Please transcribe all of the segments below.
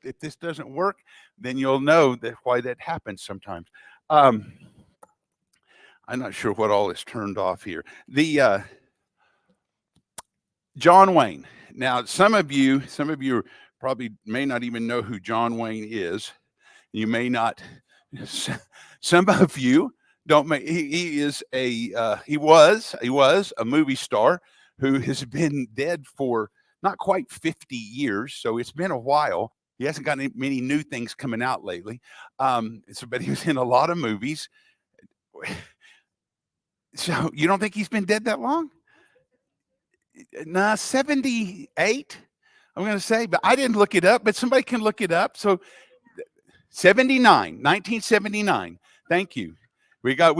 if this doesn't work, then you'll know that why that happens sometimes. Um, I'm not sure what all is turned off here. The John Wayne. Now, some of you probably may not even know who John Wayne is. You may not. Some of you don't. He is a. He was a movie star who has been dead for not quite 50 years. So it's been a while. He hasn't got many new things coming out lately. But he was in a lot of movies. So you don't think he's been dead that long? Nah, 78. I'm going to say, but I didn't look it up. But somebody can look it up. So 1979. Thank you. We got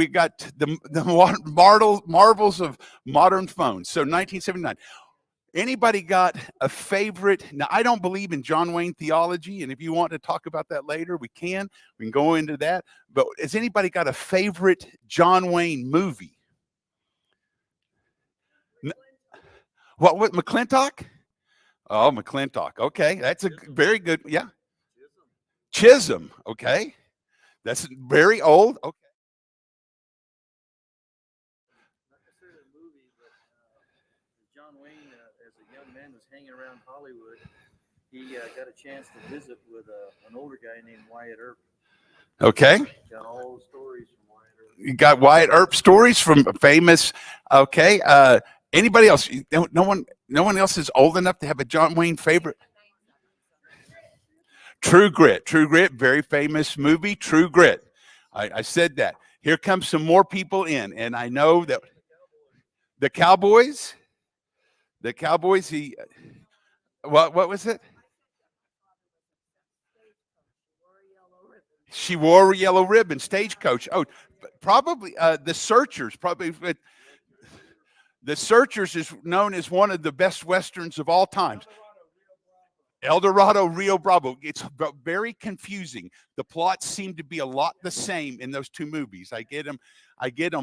the marvels of modern phones. So 1979. Anybody got a favorite? Now, I don't believe in John Wayne theology, and if you want to talk about that later, we can. We can go into that. But has anybody got a favorite John Wayne movie? What McClintock? Oh, McClintock. Okay, that's a very good. Yeah, Chisholm. Okay, that's very old. Okay. Not necessarily a movie, but John Wayne, as a young man, was hanging around Hollywood. He got a chance to visit with an older guy named Wyatt Earp. Okay. Got all the stories from Wyatt Earp. You got Wyatt Earp stories from famous. Okay. Anybody else? No one else is old enough to have a John Wayne favorite. True Grit. True Grit. Very famous movie. True Grit. I said that. Here comes some more people in, and I know that the Cowboys. The Cowboys. What was it? She wore a yellow ribbon. Stagecoach. Oh, probably the Searchers. Probably the Searchers is known as one of the best westerns of all times. El Dorado, Rio Bravo. It's very confusing. The plots seem to be a lot the same in those two movies. I get them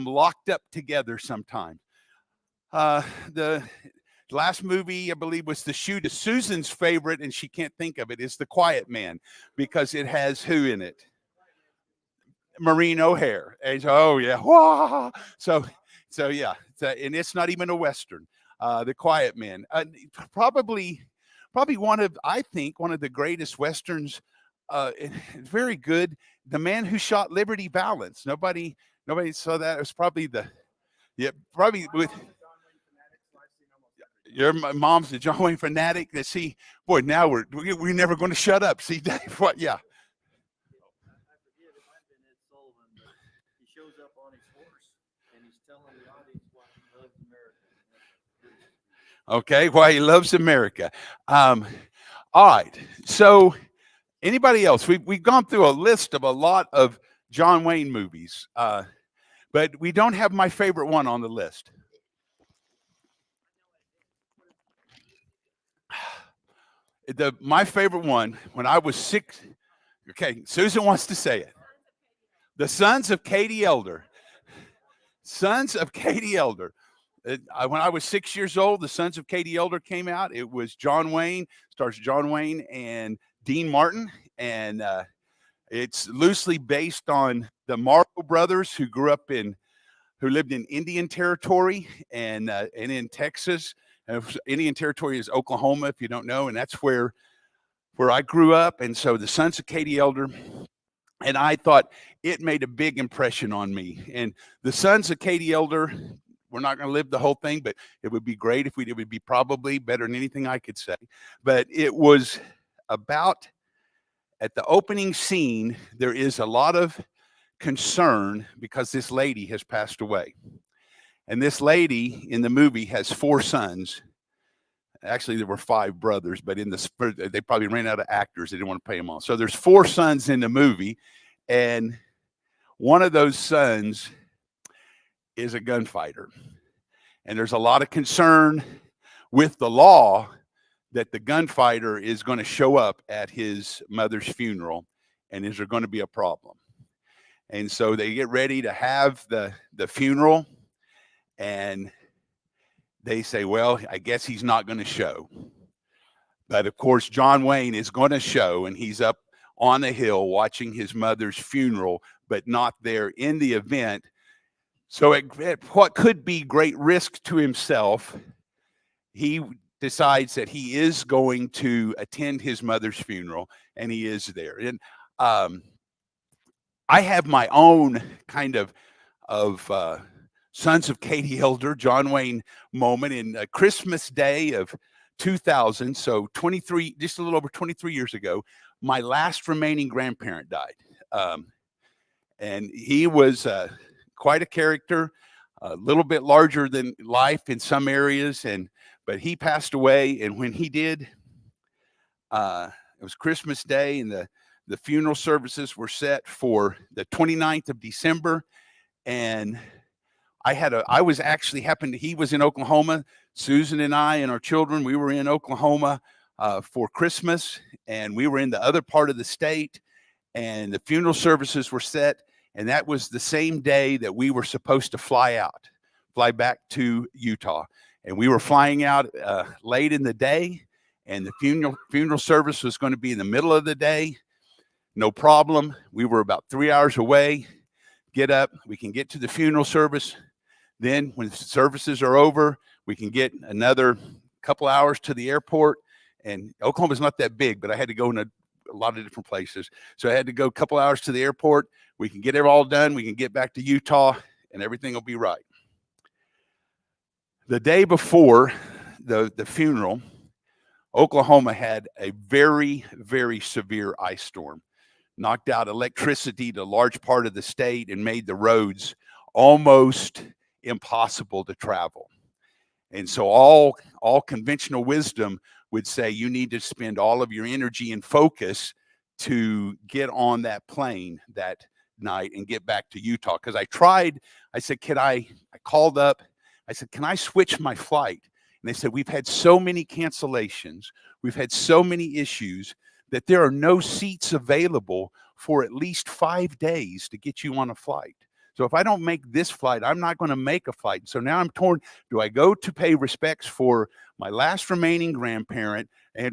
locked up together sometimes. The last movie, I believe, was The Shoot. Susan's favorite, and she can't think of it, is The Quiet Man because it has who in it? Maureen O'Hare. And oh yeah, wah! So yeah, and it's not even a western. The Quiet Man, probably I think one of the greatest westerns. Very good. The Man Who Shot Liberty Valance. Nobody saw that. It was probably probably with. Your mom's the John Wayne fanatic. That see, boy, now we're never going to shut up. See, Dave, what? Yeah. I forget, it might have been Ed Sullivan, but he shows up on his horse and he's telling the audience why he loves America. Okay, why he loves America. All right. So, anybody else? We've gone through a list of a lot of John Wayne movies, but we don't have my favorite one on the list. My favorite one when I was 6. Okay, Susan wants to say it. The Sons of Katie Elder. Sons of Katie Elder. When I was 6 years old, The Sons of Katie Elder came out. It was John Wayne, stars John Wayne and Dean Martin, and it's loosely based on the Marlowe brothers who lived in Indian Territory and in Texas. Indian Territory is Oklahoma, if you don't know, and that's where I grew up. And so The Sons of Katie Elder, and I thought it made a big impression on me. And The Sons of Katie Elder, we're not going to live the whole thing, but it would be great if it would be probably better than anything I could say. But it was about, at the opening scene, there is a lot of concern because this lady has passed away. And this lady in the movie has 4 sons. Actually, there were 5 brothers, but they probably ran out of actors. They didn't want to pay them all. So there's 4 sons in the movie, and one of those sons is a gunfighter. And there's a lot of concern with the law that the gunfighter is going to show up at his mother's funeral, and is there going to be a problem? And so they get ready to have the funeral, and they say, well, I guess he's not going to show. But of course, John Wayne is going to show, and he's up on the hill watching his mother's funeral, but not there in the event. So at what could be great risk to himself, he decides that he is going to attend his mother's funeral, and he is there. And I have my own kind of Sons of Katie Elder, John Wayne moment in Christmas Day of 2000. So 23, just a little over 23 years ago, my last remaining grandparent died. And he was quite a character, a little bit larger than life in some areas. But he passed away. And when he did, it was Christmas Day, and the funeral services were set for the 29th of December. And he was in Oklahoma. Susan and I and our children, we were in Oklahoma for Christmas, and we were in the other part of the state, and the funeral services were set. And that was the same day that we were supposed to fly back to Utah. And we were flying out late in the day, and the funeral service was going to be in the middle of the day. No problem. We were about 3 hours away. Get up, we can get to the funeral service. Then when the services are over, we can get another couple hours to the airport. And Oklahoma's not that big, but I had to go in a lot of different places. So I had to go a couple hours to the airport. We can get it all done. We can get back to Utah, and everything will be right. The day before the funeral, Oklahoma had a very, very severe ice storm. Knocked out electricity to a large part of the state and made the roads almost impossible to travel. And so all conventional wisdom would say you need to spend all of your energy and focus to get on that plane that night and get back to Utah. Because I said, I called up, I said, can I switch my flight? And they said, we've had so many cancellations, we've had so many issues that there are no seats available for at least 5 days to get you on a flight. So if I don't make this flight, I'm not going to make a flight. So now I'm torn. Do I go to pay respects for my last remaining grandparent,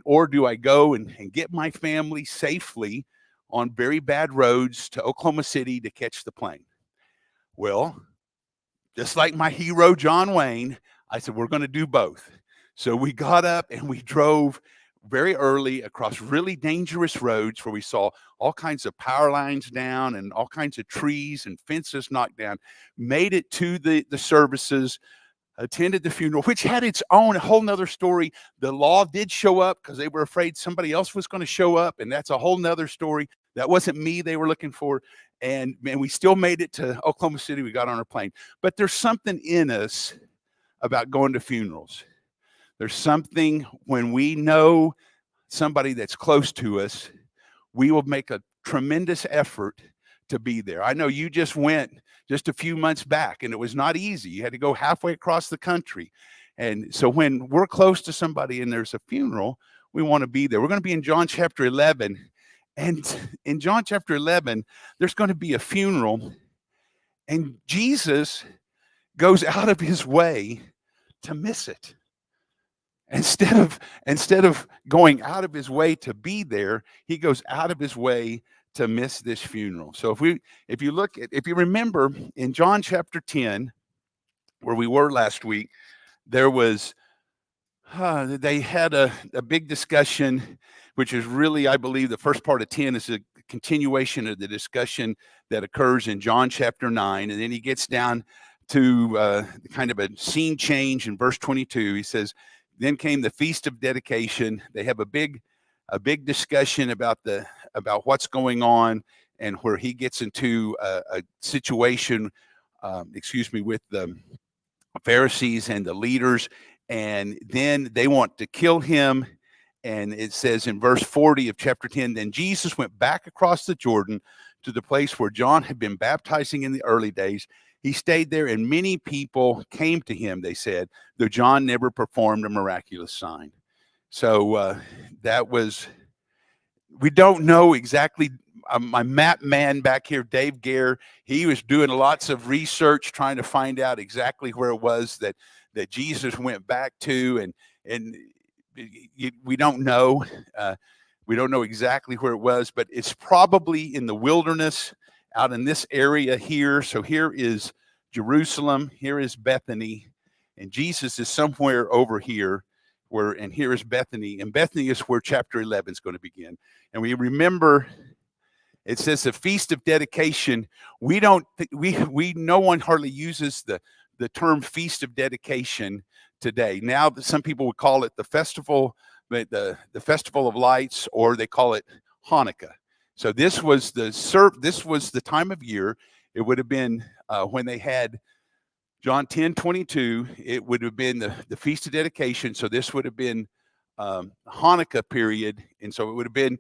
or do I go and get my family safely on very bad roads to Oklahoma City to catch the plane? Well, just like my hero, John Wayne, I said, we're going to do both. So we got up and we drove very early across really dangerous roads where we saw all kinds of power lines down and all kinds of trees and fences knocked down, made it to the services, attended the funeral, which had its own whole nother story. The law did show up because they were afraid somebody else was going to show up, and that's a whole nother story. That wasn't me they were looking for. And we still made it to Oklahoma City. We got on our plane. But there's something in us about going to funerals. There's something when we know somebody that's close to us, we will make a tremendous effort to be there. I know you just went just a few months back, and it was not easy. You had to go halfway across the country. And so when we're close to somebody and there's a funeral, we want to be there. We're going to be in John chapter 11. And in John chapter 11, there's going to be a funeral, and Jesus goes out of his way to miss it. Instead of going out of his way to be there, he goes out of his way to miss this funeral. So if you remember in John chapter 10, where we were last week, there was they had a big discussion, which is really, I believe, the first part of 10 is a continuation of the discussion that occurs in John chapter 9, and then he gets down to kind of a scene change in verse 22. He says, then came the Feast of Dedication. They have a big discussion about what's going on, and where he gets into a situation, with the Pharisees and the leaders, and then they want to kill him. And it says in verse 40 of chapter 10, then Jesus went back across the Jordan to the place where John had been baptizing in the early days. He stayed there, and many people came to him, they said, though John never performed a miraculous sign. So we don't know exactly. My map man back here, Dave Gare, he was doing lots of research trying to find out exactly where it was that Jesus went back to. And we don't know. We don't know exactly where it was, but it's probably in the wilderness out in this area here. So here is Jerusalem, here is Bethany, and Jesus is somewhere over here and here is Bethany. And Bethany is where chapter 11 is going to begin. And we remember it says the Feast of Dedication. No one hardly uses the term Feast of Dedication today. Now some people would call it the festival, the Festival of Lights, or they call it Hanukkah. So this was the time of year. It would have been when they had John 10:22. It would have been the Feast of Dedication. So this would have been Hanukkah period, and so it would have been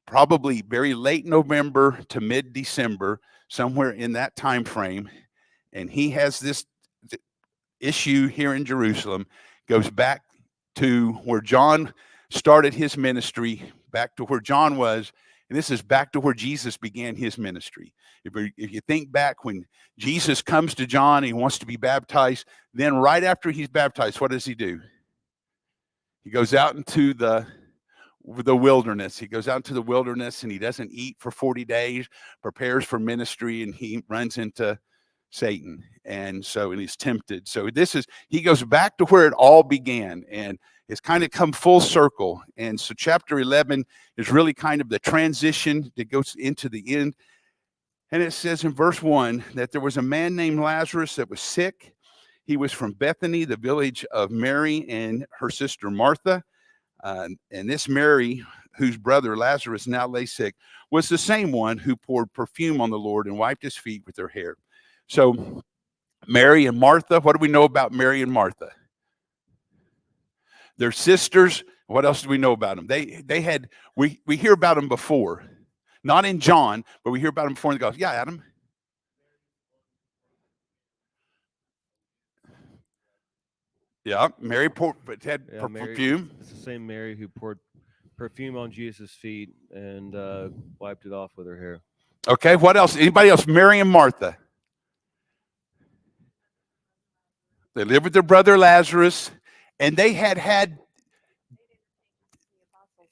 probably very late November to mid-December, somewhere in that time frame. And he has this issue here in Jerusalem, goes back to where John started his ministry, back to where John was, and this is back to where Jesus began his ministry. If you think back when Jesus comes to John, he wants to be baptized, then right after he's baptized, what does he do? He goes out into the wilderness. He goes out into the wilderness and he doesn't eat for 40 days, prepares for ministry, and he runs into Satan. And he's tempted. So he goes back to where it all began, and it's kind of come full circle. And so chapter 11 is really kind of the transition that goes into the end. And it says in verse 1 that there was a man named Lazarus that was sick. He was from Bethany, the village of Mary and her sister Martha. And this Mary, whose brother Lazarus now lay sick, was the same one who poured perfume on the Lord and wiped his feet with her hair. So Mary and Martha, what do we know about Mary and Martha? They're sisters. What else do we know about them? We hear about them before, not in John, but we hear about them before in the Gospel. Yeah, Adam. Yeah, Mary had perfume. It's the same Mary who poured perfume on Jesus' feet and wiped it off with her hair. Okay, what else? Anybody else? Mary and Martha. They lived with their brother Lazarus, and they had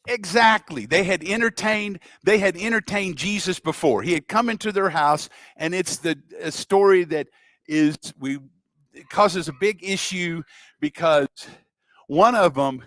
exactly. They had entertained Jesus before. He had come into their house, and it's a story that it causes a big issue because one of them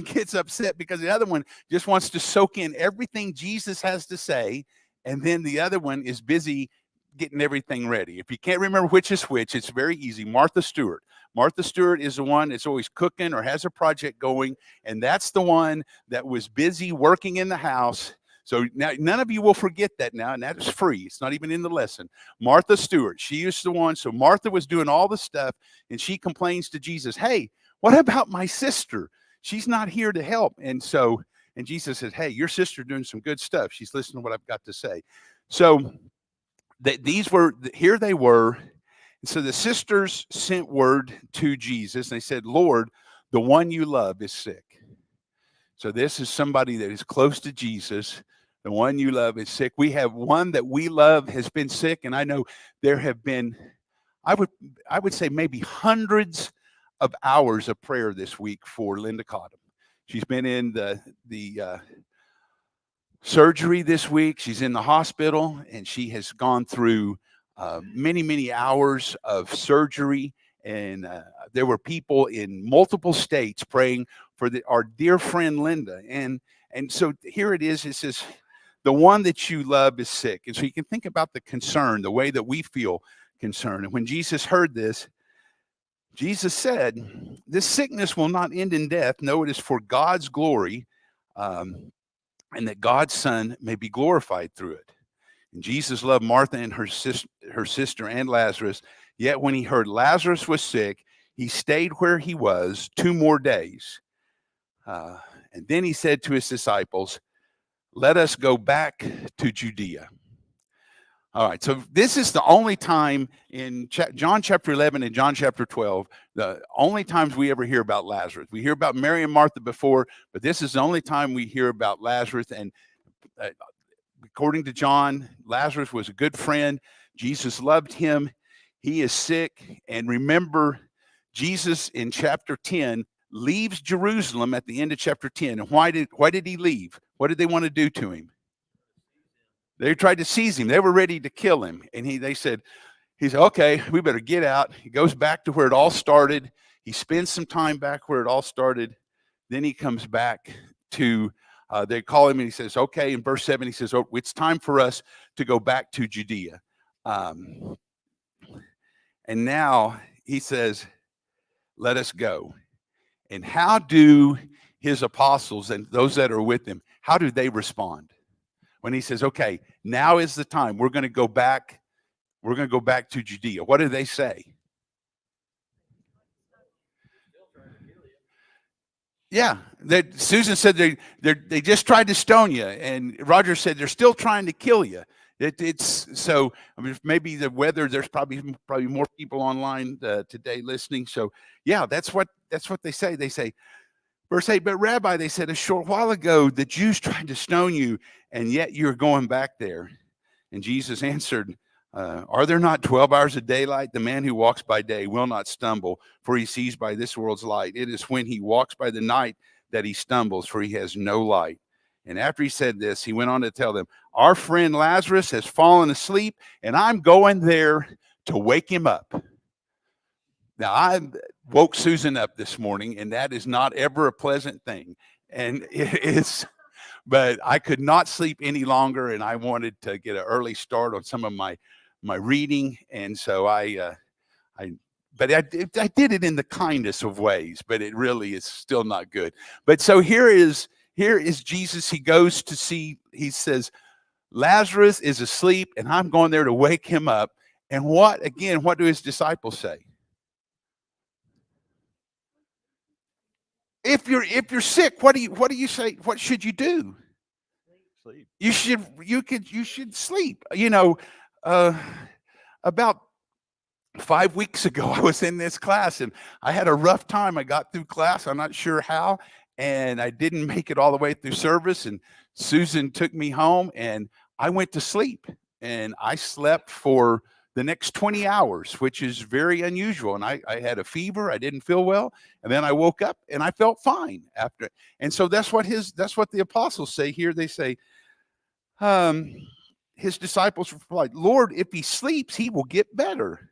gets upset because the other one just wants to soak in everything Jesus has to say, and then the other one is busy getting everything ready. If you can't remember which is which, it's very easy. Martha Stewart. Martha Stewart is the one that's always cooking or has a project going, and that's the one that was busy working in the house. So now none of you will forget that now, and that is free. It's not even in the lesson. Martha Stewart, she is the one. So Martha was doing all the stuff, and she complains to Jesus, "Hey, what about my sister? She's not here to help." And Jesus says, "Hey, your sister's doing some good stuff. She's listening to what I've got to say." So here they were. And so the sisters sent word to Jesus. And they said, "Lord, the one you love is sick." So this is somebody that is close to Jesus. The one you love is sick. We have one that we love has been sick. And I know there have been, I would say maybe hundreds of hours of prayer this week for Linda Cottom. She's been in the surgery this week. She's in the hospital, and she has gone through many, many hours of surgery. And there were people in multiple states praying for our dear friend Linda. And so here it is. It says, the one that you love is sick. And so you can think about the concern, the way that we feel concerned. And when Jesus heard this, Jesus said, "This sickness will not end in death. No, it is for God's glory, and that God's Son may be glorified through it." And Jesus loved Martha and her sister and Lazarus. Yet when he heard Lazarus was sick, he stayed where he was 2 more days. And then he said to his disciples, "Let us go back to Judea." All right, so this is the only time in John chapter 11 and John chapter 12, the only times we ever hear about Lazarus. We hear about Mary and Martha before, but this is the only time we hear about Lazarus. And according to John, Lazarus was a good friend. Jesus loved him. He is sick. And remember, Jesus in chapter 10 leaves Jerusalem at the end of chapter 10. And why did he leave? What did they want to do to him? They tried to seize him. They were ready to kill him. And he said, okay, we better get out. He goes back to where it all started. He spends some time back where it all started. Then he comes back to, they call him and he says, okay, in verse 7, he says, oh, it's time for us to go back to Judea. And now he says, let us go. And how do his apostles and those that are with him, how do they respond? When he says, okay, now is the time. We're going to go back. We're going to go back to Judea. What do they say? Yeah, Susan said they just tried to stone you, and Roger said they're still trying to kill you. It's so. I mean, maybe the weather. There's probably more people online today listening. So yeah, that's what they say. They say, verse 8. But Rabbi, they said, a short while ago the Jews tried to stone you, and yet you're going back there. And Jesus answered, are there not 12 hours of daylight? The man who walks by day will not stumble, for he sees by this world's light. It is when he walks by the night that he stumbles, for he has no light. And after he said this, he went on to tell them, our friend Lazarus has fallen asleep, and I'm going there to wake him up. Now, I woke Susan up this morning, and that is not ever a pleasant thing. And it is, but I could not sleep any longer, and I wanted to get an early start on some of my reading. And so I did it in the kindest of ways, but it really is still not good. But so here is Jesus. He goes to see, he says, Lazarus is asleep, and I'm going there to wake him up. And what do his disciples say? If you're sick, what do you say? What should you do? Sleep. You should sleep. About 5 weeks ago, I was in this class and I had a rough time. I got through class, I'm not sure how, and I didn't make it all the way through service. And Susan took me home and I went to sleep, and I slept for the next 20 hours, which is very unusual. And I had a fever. I didn't feel well. And then I woke up and I felt fine after. And so that's what the apostles say here. They say, his disciples replied, Lord, if he sleeps, he will get better.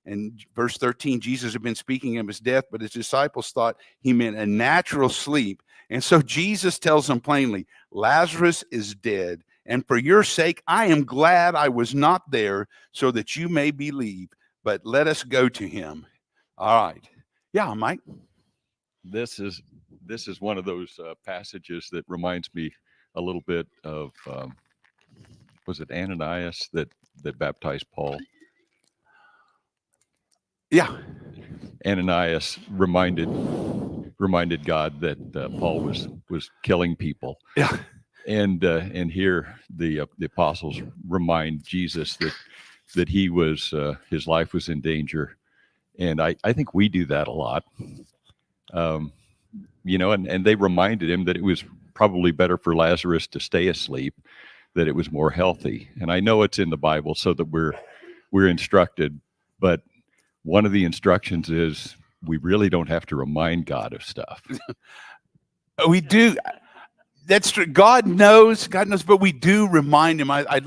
And verse 13, Jesus had been speaking of his death, but his disciples thought he meant a natural sleep. And so Jesus tells them plainly, Lazarus is dead. And for your sake, I am glad I was not there, so that you may believe. But let us go to him. All right. Yeah, Mike. This is one of those passages that reminds me a little bit of was it Ananias that baptized Paul? Yeah. Ananias reminded God that Paul was killing people. Yeah. And here the apostles remind Jesus that he was his life was in danger, and I think we do that a lot, and they reminded him that it was probably better for Lazarus to stay asleep, that it was more healthy. And I know it's in the Bible so that we're instructed, but one of the instructions is we really don't have to remind God of stuff. We do. That's true. God knows, but we do remind him. I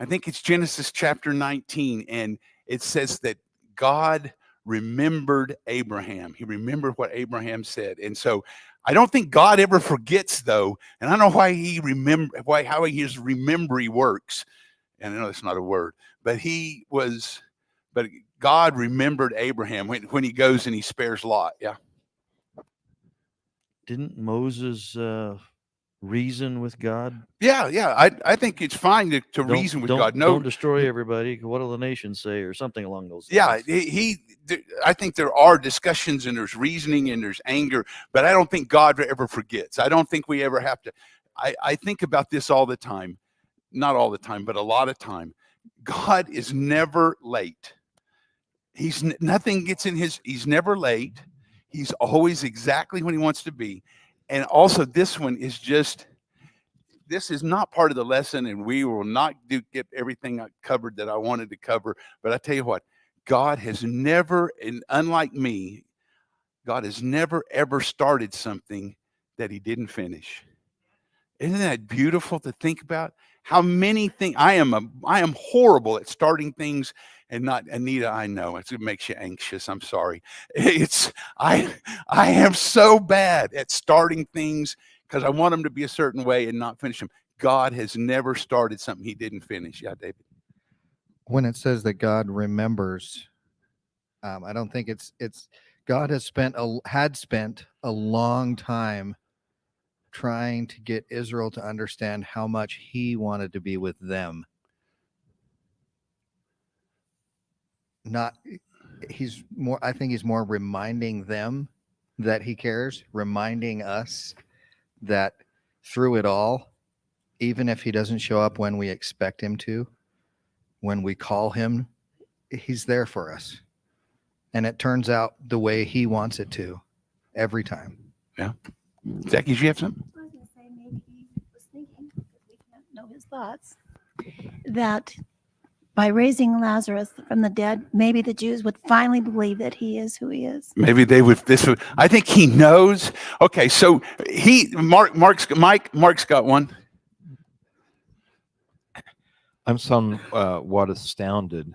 think it's Genesis chapter 19, and it says that God remembered Abraham. He remembered what Abraham said. And so I don't think God ever forgets, though. And I don't know how his memory works. And I know that's not a word, but God remembered Abraham when he goes and he spares Lot. Yeah. Didn't Moses reason with God? Yeah. I think it's fine to reason with God. No, don't destroy everybody. What'll the nations say, or something along those yeah, lines. I think there are discussions and there's reasoning and there's anger, but I don't think God ever forgets. I don't think we ever have to. I think about this all the time, not all the time, but a lot of time. God is never late. He's never late. He's always exactly when he wants to be. And also this is not part of the lesson, and we will not get everything covered that I wanted to cover. But I tell you what, God has never, and unlike me, God has never, ever started something that he didn't finish. Isn't that beautiful to think about? How many things I am horrible at starting things and not Anita, I know it makes you anxious. I'm sorry. I am so bad at starting things because I want them to be a certain way and not finish them. God has never started something he didn't finish. Yeah, David. When it says that God remembers, I don't think it's God had spent a long time trying to get Israel to understand how much he wanted to be with them. I think he's more reminding them that he cares, reminding us that through it all, even if he doesn't show up when we expect him to, when we call him, he's there for us. And it turns out the way he wants it to every time. Yeah. Zachy, do you have something? I was going to say maybe he was thinking, because we can't know his thoughts, that by raising Lazarus from the dead, maybe the Jews would finally believe that he is who he is. Maybe they would. I think he knows. Okay, so Mark's got one. I'm somewhat astounded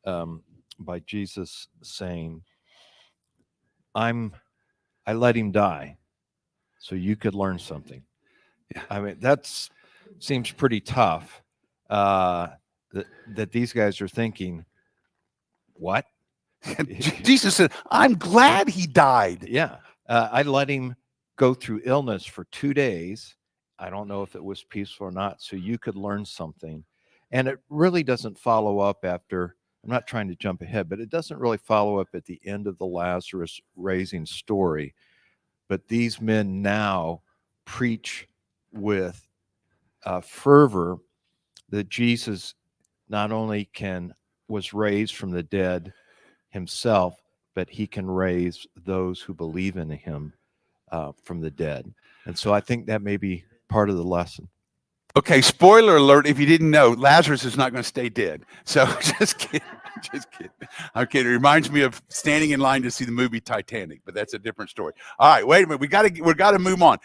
by Jesus saying, I let him die so you could learn something. Yeah. I mean, seems pretty tough that these guys are thinking, what? Jesus said, I'm glad he died. Yeah. I let him go through illness for 2 days. I don't know if it was peaceful or not, so you could learn something. And it really doesn't follow up after, I'm not trying to jump ahead, but it doesn't really follow up at the end of the Lazarus raising story. But these men now preach with fervor that Jesus not only was raised from the dead himself, but he can raise those who believe in him from the dead. And so I think that may be part of the lesson. Okay, spoiler alert, if you didn't know, Lazarus is not going to stay dead. So just kidding. Just kidding. I'm kidding. It reminds me of standing in line to see the movie Titanic, but that's a different story. All right, wait a minute. We got to move on.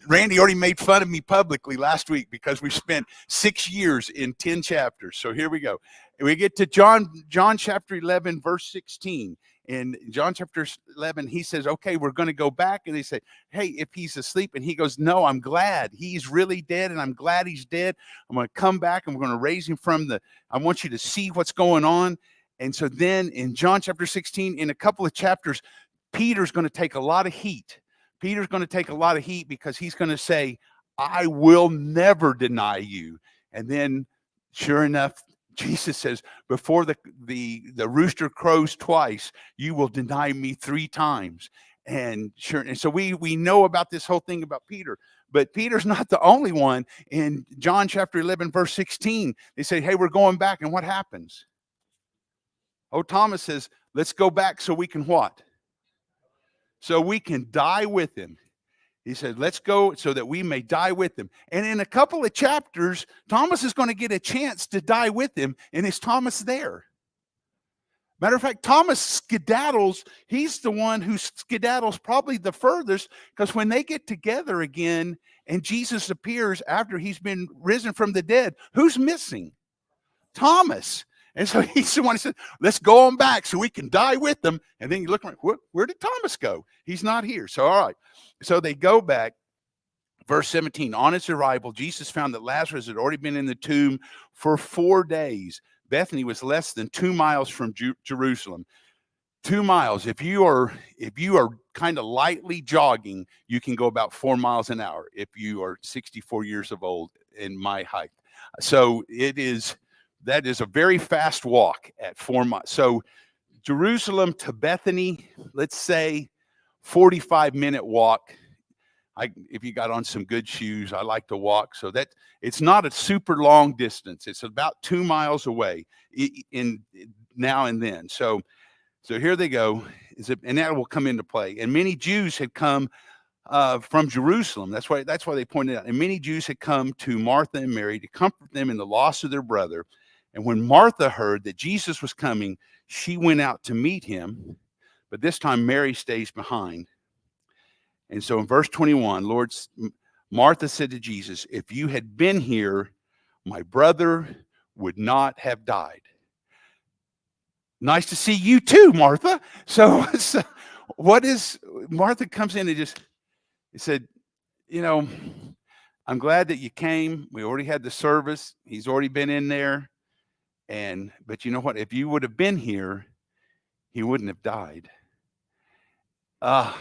Randy already made fun of me publicly last week because we spent 6 years in 10 chapters. So here we go. We get to John chapter 11, verse 16. In John chapter 11, he says, okay, we're going to go back. And they say, hey, if he's asleep. And he goes, no, I'm glad he's really dead. And I'm glad he's dead. I'm going to come back and we're going to raise him I want you to see what's going on. And so then in John chapter 16, in a couple of chapters, Peter's going to take a lot of heat. Peter's going to take a lot of heat because he's going to say, I will never deny you. And then sure enough, Jesus says, before the rooster crows twice, you will deny me 3 times. And sure, and so we know about this whole thing about Peter, but Peter's not the only one. In John chapter 11, verse 16, they say, hey, we're going back. And what happens? Oh, Thomas says, let's go back so we can what? So we can die with him. He said, let's go so that we may die with him. And in a couple of chapters, Thomas is going to get a chance to die with him. And is Thomas there? Matter of fact, Thomas skedaddles. He's the one who skedaddles probably the furthest, because when they get together again and Jesus appears after he's been risen from the dead, who's missing? Thomas. And so he's the one who said, let's go on back so we can die with them. And then you look around, where did Thomas go? He's not here. So, all right. So they go back. Verse 17, on his arrival, Jesus found that Lazarus had already been in the tomb for 4 days. Bethany was less than 2 miles from Jerusalem. 2 miles. If you are kind of lightly jogging, you can go about 4 miles an hour if you are 64 years of old in my height. So that is a very fast walk at 4 miles. So Jerusalem to Bethany, let's say 45-minute walk. If you got on some good shoes, I like to walk. So that it's not a super long distance. It's about 2 miles away in now and then. So here they go. And that will come into play. And many Jews had come from Jerusalem. That's why they pointed out. And many Jews had come to Martha and Mary to comfort them in the loss of their brother. And when Martha heard that Jesus was coming, she went out to meet him. But this time Mary stays behind. And so in verse 21, Martha said to Jesus, if you had been here, my brother would not have died. Nice to see you too, Martha. So Martha comes in and just said, I'm glad that you came. We already had the service. He's already been in there. But you know what? If you would have been here, he wouldn't have died. And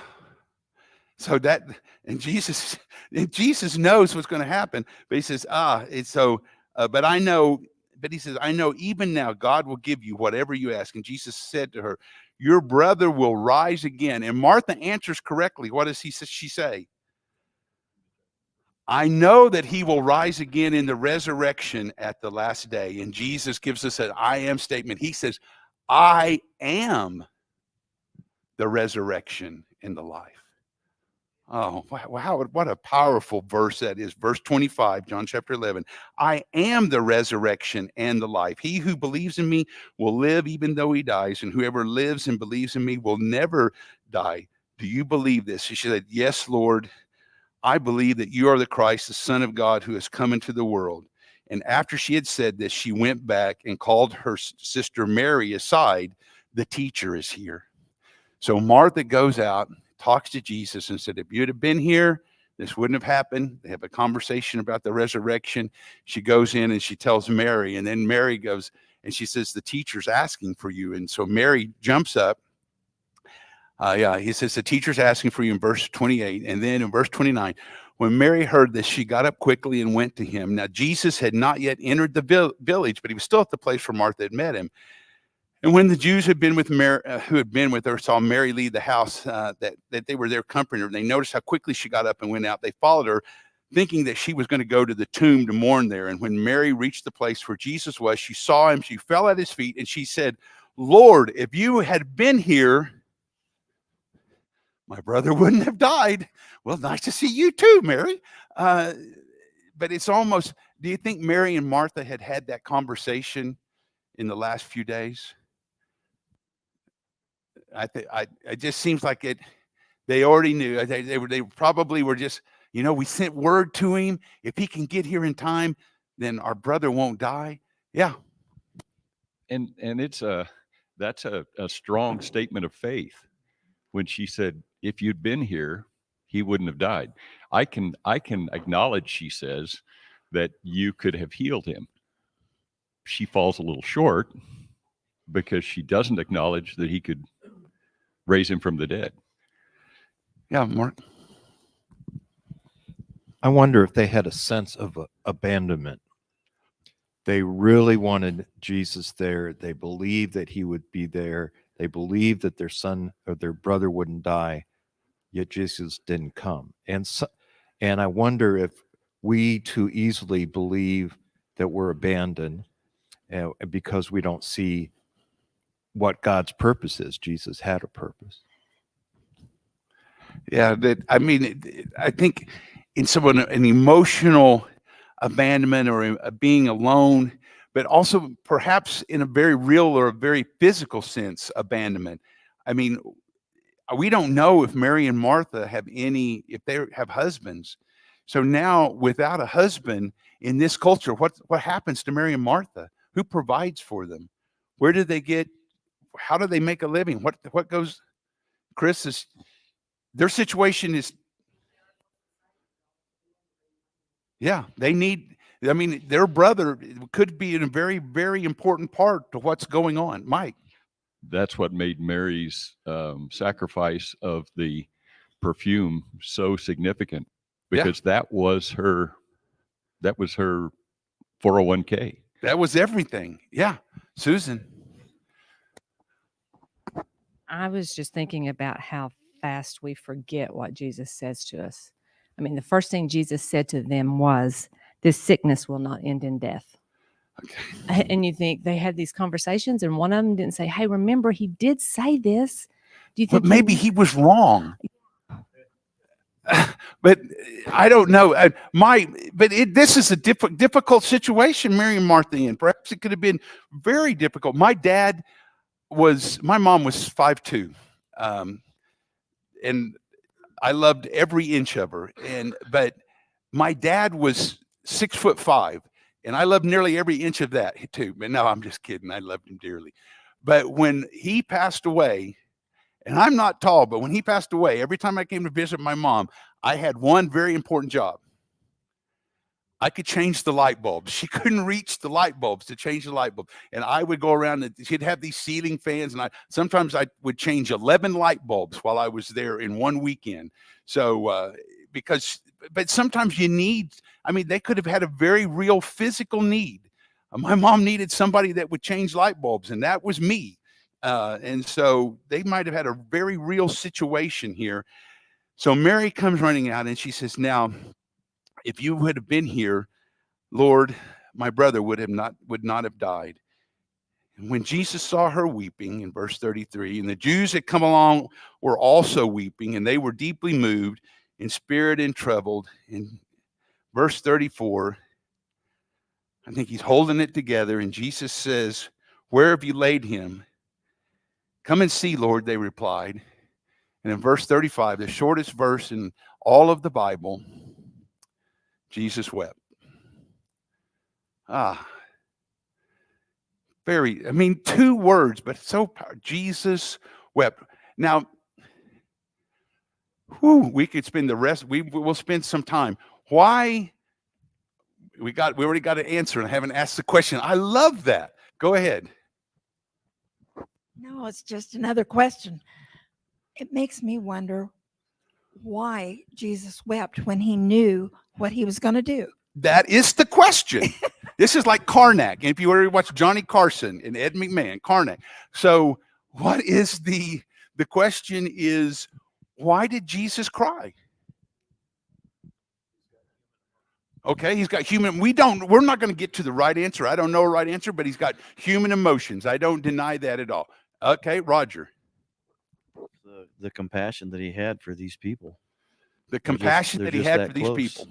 Jesus knows what's going to happen. But he says, but I know, but he says, I know even now God will give you whatever you ask. And Jesus said to her, your brother will rise again. And Martha answers correctly. What does she say? I know that he will rise again in the resurrection at the last day. And Jesus gives us an I am statement. He says, I am the resurrection and the life. Oh, wow, what a powerful verse that is. Verse 25, John chapter 11. I am the resurrection and the life. He who believes in me will live even though he dies, and whoever lives and believes in me will never die. Do you believe this? She said, yes, Lord. I believe that you are the Christ, the Son of God, who has come into the world. And after she had said this, she went back and called her sister Mary aside. The teacher is here. So Martha goes out, talks to Jesus and said, if you'd have been here, this wouldn't have happened. They have a conversation about the resurrection. She goes in and she tells Mary, and then Mary goes and she says, the teacher's asking for you. And so Mary jumps up. He says, the teacher's asking for you in verse 28. And then in verse 29, when Mary heard this, she got up quickly and went to him. Now, Jesus had not yet entered the village, but he was still at the place where Martha had met him. And when the Jews had been with Mary, who had been with her, saw Mary leave the house, that they were there comforting her, they noticed how quickly she got up and went out. They followed her, thinking that she was going to go to the tomb to mourn there. And when Mary reached the place where Jesus was, she saw him, she fell at his feet, and she said, Lord, if you had been here, my brother wouldn't have died. Well, nice to see you too, Mary. But it's almost, do you think Mary and Martha had that conversation in the last few days? It just seems like it. They already knew. They probably were just, we sent word to him. If he can get here in time, then our brother won't die. Yeah. And that's a strong statement of faith when she said, if you'd been here, he wouldn't have died. I can acknowledge, she says, that you could have healed him. She falls a little short because she doesn't acknowledge that he could raise him from the dead. Yeah, Mark. I wonder if they had a sense of abandonment. They really wanted Jesus there. They believed that he would be there. They believed that their son or their brother wouldn't die, yet Jesus didn't come. And I wonder if we too easily believe that we're abandoned because we don't see what God's purpose is. Jesus had a purpose. Yeah, I think in an emotional abandonment or being alone, but also perhaps in a very real or a very physical sense, abandonment. I mean, we don't know if Mary and Martha if they have husbands. So now without a husband in this culture, what happens to Mary and Martha? Who provides for them? Where do they how do they make a living? What goes, Chris, their situation is, yeah, their brother could be in a very, very important part to what's going on. Mike. That's what made Mary's sacrifice of the perfume so significant, because that was her 401k. That was everything. Yeah. Susan. I was just thinking about how fast we forget what Jesus says to us. I mean, the first thing Jesus said to them was, this sickness will not end in death. Okay. And you think they had these conversations and one of them didn't say, hey, remember, he did say this. Do you think? But maybe he was wrong. But I don't know. This is a difficult situation, Mary and Martha in. Perhaps it could have been very difficult. My mom was 5'2", And I loved every inch of her. But my dad was 6'5", and I loved nearly every inch of that too. But no, I'm just kidding. I loved him dearly. But when he passed away, and I'm not tall, but when he passed away, every time I came to visit my mom, I had one very important job. I could change the light bulbs. She couldn't reach the light bulbs to change the light bulb. And I would go around and she'd have these ceiling fans. And sometimes I would change 11 light bulbs while I was there in one weekend. So, but sometimes you need, I mean, they could have had a very real physical need. My mom needed somebody that would change light bulbs, and that was me. And so they might have had a very real situation here. So Mary comes running out and she says, now, if you would have been here, Lord, my brother would not have died. And when Jesus saw her weeping in verse 33, and the Jews that come along were also weeping, and they were deeply moved in spirit and troubled. In verse 34, I think he's holding it together, and Jesus says, where have you laid him? Come and see, Lord, they replied. And in verse 35, the shortest verse in all of the Bible, Jesus wept. Two words, but so powerful. Jesus wept. Now, we could spend the rest, we'll spend some time. Why? We already got an answer, and I haven't asked the question. I love that. Go ahead. No, it's just another question. It makes me wonder why Jesus wept when he knew what he was going to do. That is the question. This is like Karnak. And if you already watched Johnny Carson and Ed McMahon, Karnak. So what is the question is, why did Jesus cry? Okay, he's got human, we're not going to get to the right answer. I don't know a right answer, but he's got human emotions. I don't deny that at all. Okay, Roger. The compassion that he had for these people. The compassion that he had for these people.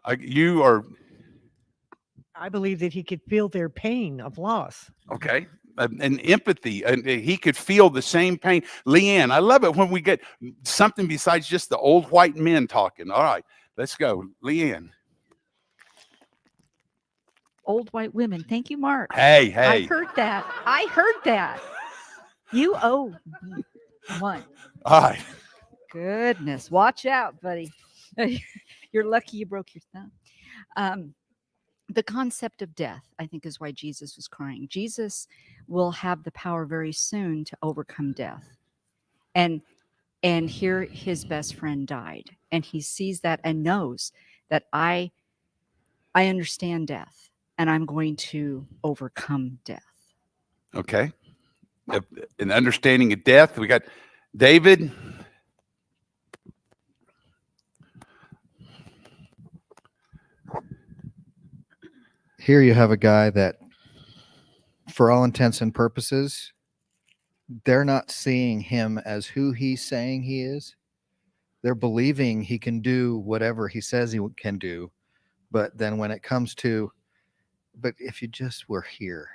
I believe that he could feel their pain of loss. Okay. And empathy, and he could feel the same pain. Leanne, I love it when we get something besides just the old white men talking. All right, let's go. Leanne. Old white women. Thank you, Mark. Hey. I heard that. You owe me one. All right. Goodness. Watch out, buddy. You're lucky you broke your thumb. The concept of death, I think, is why Jesus was crying. Jesus will have the power very soon to overcome death. And here his best friend died. And he sees that and knows that I understand death, and I'm going to overcome death. Okay. An understanding of death. We got David. Here you have a guy that, for all intents and purposes, they're not seeing him as who he's saying he is. They're believing he can do whatever he says he can do. But then when it comes to, but if you just were here,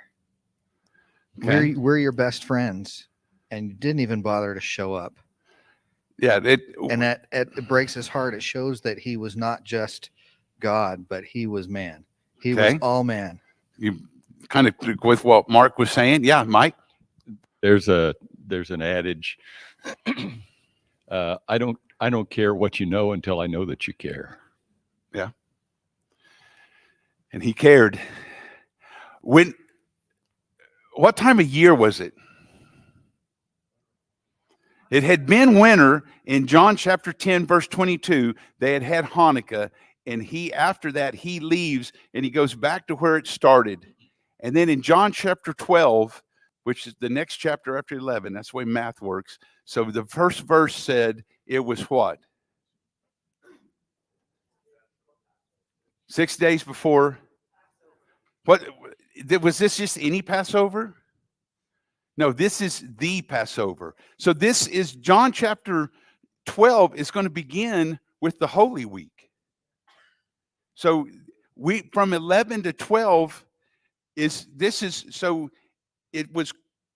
Okay. we're your best friends, and you didn't even bother to show up. Yeah. And it breaks his heart. It shows that he was not just God, but he was man. He was all man. You kind of with what Mark was saying. Yeah, Mike. There's an adage. I don't care what you know until I know that you care. Yeah. And he cared. What time of year was it? It had been winter. In John chapter 10, verse 22, they had Hanukkah. And after that, he leaves and he goes back to where it started. And then in John chapter 12, which is the next chapter after 11, that's the way math works. So the first verse said it was what? 6 days before. What was this? Just any Passover? No, this is the Passover. So this is John chapter 12 is going to begin with the Holy Week. So from 11 to 12 so it was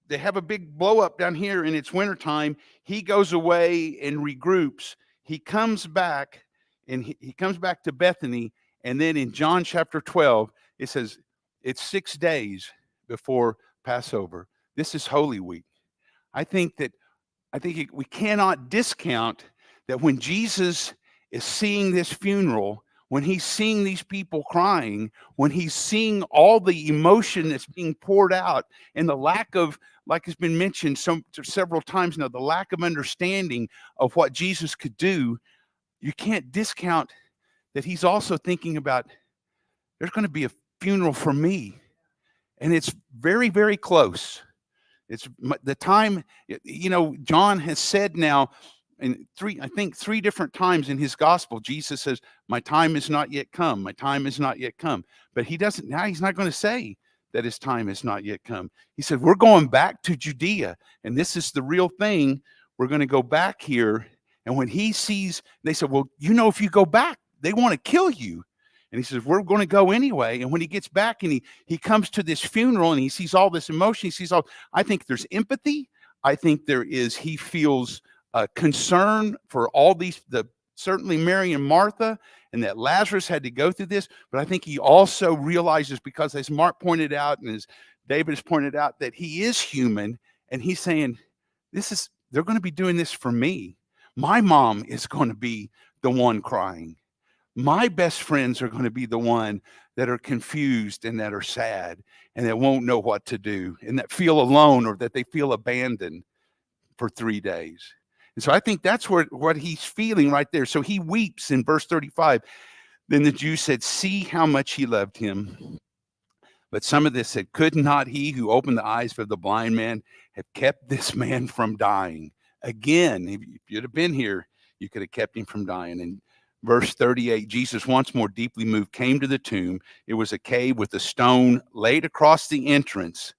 they have a big blow up down here and it's wintertime. He goes away and regroups. He comes back and he comes back to Bethany. And then in John chapter 12, it says it's 6 days before Passover. This is Holy Week. I think we cannot discount that when Jesus is seeing this funeral, when he's seeing these people crying, when he's seeing all the emotion that's being poured out, and the lack of, like has been mentioned several times now, the lack of understanding of what Jesus could do, you can't discount that he's also thinking about, there's going to be a funeral for me. And it's very, very close. It's the time, John has said now, in three different times in his gospel, Jesus says, my time is not yet come. My time is not yet come. But he's not going to say that his time is not yet come. He said, we're going back to Judea. And this is the real thing. We're going to go back here. And when he sees, they said, well, if you go back, they want to kill you. And he says, we're going to go anyway. And when he gets back and he comes to this funeral and he sees all this emotion, I think there's empathy. I think he feels concern for all certainly Mary and Martha, and that Lazarus had to go through this. But I think he also realizes, because as Mark pointed out and as David has pointed out, that he is human, and he's saying, they're going to be doing this for me. My mom is going to be the one crying. My best friends are going to be the one that are confused and that are sad and that won't know what to do and that feel alone or that they feel abandoned for 3 days. And so I think that's what he's feeling right there. So he weeps in verse 35. Then the Jews said, see how much he loved him. But some of this said, could not he who opened the eyes of the blind man have kept this man from dying? Again, if you'd have been here, you could have kept him from dying. And verse 38, Jesus, once more deeply moved, came to the tomb. It was a cave with a stone laid across the entrance.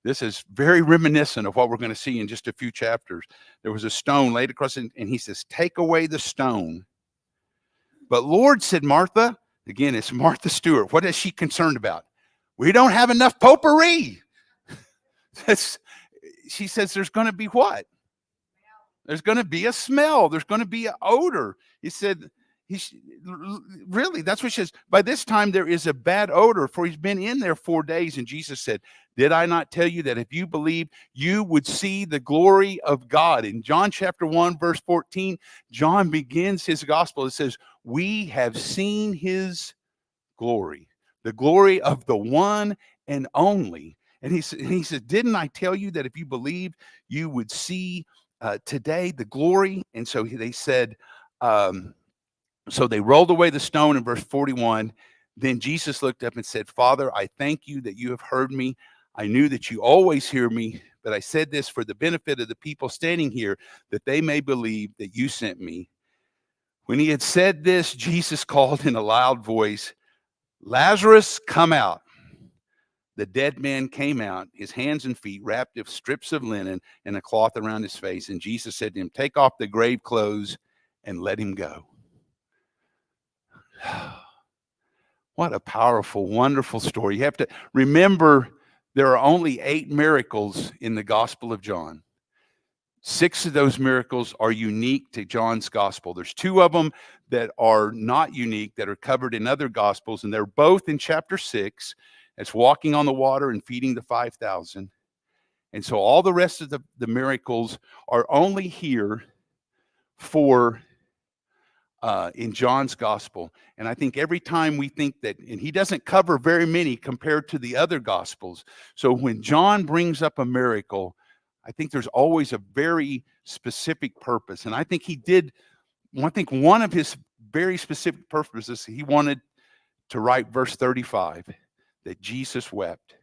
This is very reminiscent of what we're going to see in just a few chapters. There was a stone laid across it, and he says, take away the stone. But Lord, said Martha, again, it's Martha Stewart. What is she concerned about? We don't have enough potpourri. She says there's going to be what? There's going to be a smell. There's going to be an odor. He said, really, that's what she says. By this time, there is a bad odor, for he's been in there 4 days. And Jesus said, did I not tell you that if you believe, you would see the glory of God? In John chapter 1, verse 14, John begins his gospel. It says, we have seen his glory, the glory of the one and only. And he said, didn't I tell you that if you believed, you would see today the glory? And so they said, so they rolled away the stone in verse 41. Then Jesus looked up and said, Father, I thank you that you have heard me. I knew that you always hear me, but I said this for the benefit of the people standing here, that they may believe that you sent me. When he had said this, Jesus called in a loud voice, Lazarus, come out. The dead man came out, his hands and feet wrapped in strips of linen and a cloth around his face. And Jesus said to him, take off the grave clothes and let him go. What a powerful, wonderful story. You have to remember there are only 8 miracles in the Gospel of John. 6 of those miracles are unique to John's gospel. There's 2 of them that are not unique, that are covered in other gospels, and they're both in chapter 6. It's walking on the water and feeding the 5,000. And so all the rest of the miracles are only here for in John's gospel. And I think every time we think that, and he doesn't cover very many compared to the other gospels. So when John brings up a miracle, I think there's always a very specific purpose. And I think one of his very specific purposes, he wanted to write verse 35, that Jesus wept,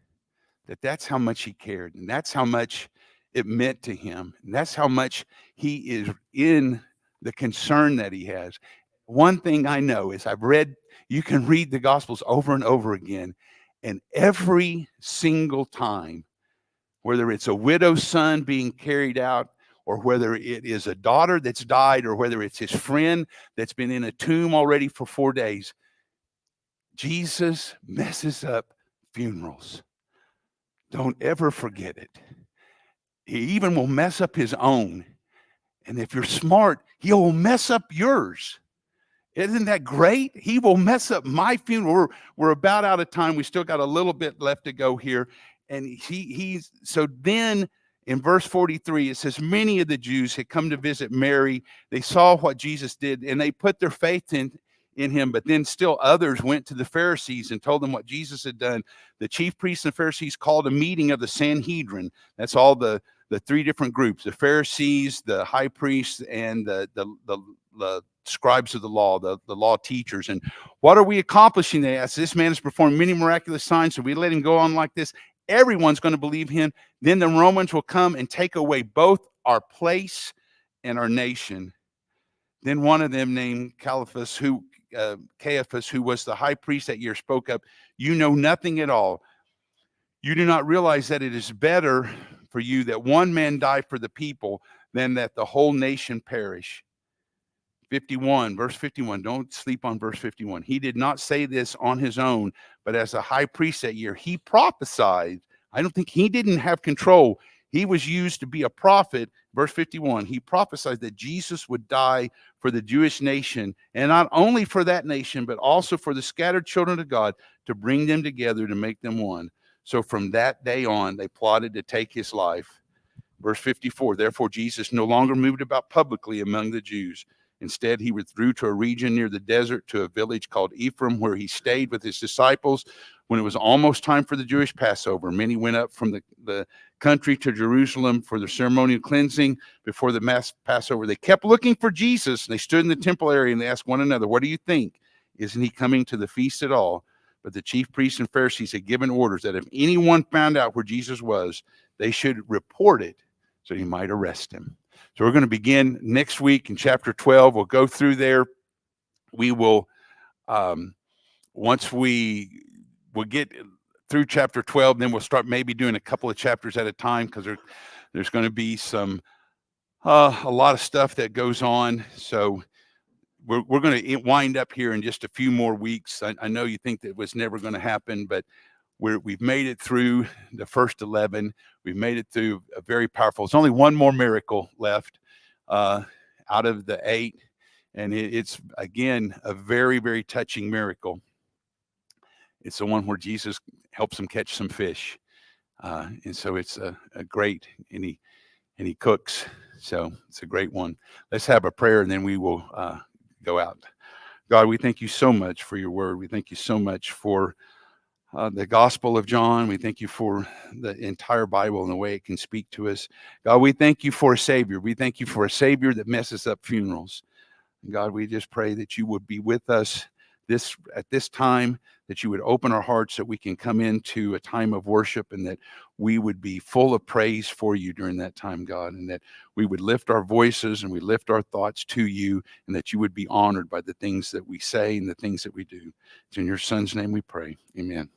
that's how much he cared. And that's how much it meant to him. And that's how much he is in the concern that he has. One thing I know is you can read the Gospels over and over again, and every single time, whether it's a widow's son being carried out, or whether it is a daughter that's died, or whether it's his friend that's been in a tomb already for 4 days, Jesus messes up funerals. Don't ever forget it. He even will mess up his own. And if you're smart, he'll mess up yours. Isn't that great? He will mess up my funeral. We're about out of time. We still got a little bit left to go here. And he's so then in verse 43, it says, many of the Jews had come to visit Mary. They saw what Jesus did and they put their faith in him. But then still others went to the Pharisees and told them what Jesus had done. The chief priests and Pharisees called a meeting of the Sanhedrin. That's all the three different groups, the Pharisees, the high priests, and the scribes of the law, the law teachers. And what are we accomplishing? They asked. This man has performed many miraculous signs. So we let him go on like this. Everyone's going to believe him. Then the Romans will come and take away both our place and our nation. Then one of them named Caiaphas, who was the high priest that year, spoke up. You know nothing at all. You do not realize that it is better for you that one man die for the people than that the whole nation perish. 51, verse 51. Don't sleep on verse 51. He did not say this on his own, but as a high priest that year, he prophesied. I don't think he didn't have control. He was used to be a prophet. Verse 51, he prophesied that Jesus would die for the Jewish nation, and not only for that nation, but also for the scattered children of God, to bring them together to make them one. So from that day on, they plotted to take his life. Verse 54, therefore Jesus no longer moved about publicly among the Jews. Instead, he withdrew to a region near the desert, to a village called Ephraim, where he stayed with his disciples. When it was almost time for the Jewish Passover, many went up from the country to Jerusalem for the ceremonial cleansing before the Passover. They kept looking for Jesus. They stood in the temple area and they asked one another, what do you think? Isn't he coming to the feast at all? But the chief priests and Pharisees had given orders that if anyone found out where Jesus was, they should report it so he might arrest him. So we're going to begin next week in chapter 12. We'll go through there. We will, once we'll get through chapter 12, then we'll start maybe doing a couple of chapters at a time, because there's going to be a lot of stuff that goes on. So we're going to wind up here in just a few more weeks. I know you think that it was never going to happen, but we've made it through the first 11. We've made it through a very powerful. It's only one more miracle left out of the 8. And it's, again, a very, very touching miracle. It's the one where Jesus helps them catch some fish. And so it's a great, and he cooks. So it's a great one. Let's have a prayer, and then we will go out. God, we thank you so much for your word. We thank you so much for the Gospel of John. We thank you for the entire Bible and the way it can speak to us. God, we thank you for a Savior. We thank you for a Savior that messes up funerals. And God, we just pray that you would be with us at this time, that you would open our hearts, that we can come into a time of worship, and that we would be full of praise for you during that time, God, and that we would lift our voices and we lift our thoughts to you, and that you would be honored by the things that we say and the things that we do. It's in your Son's name we pray. Amen.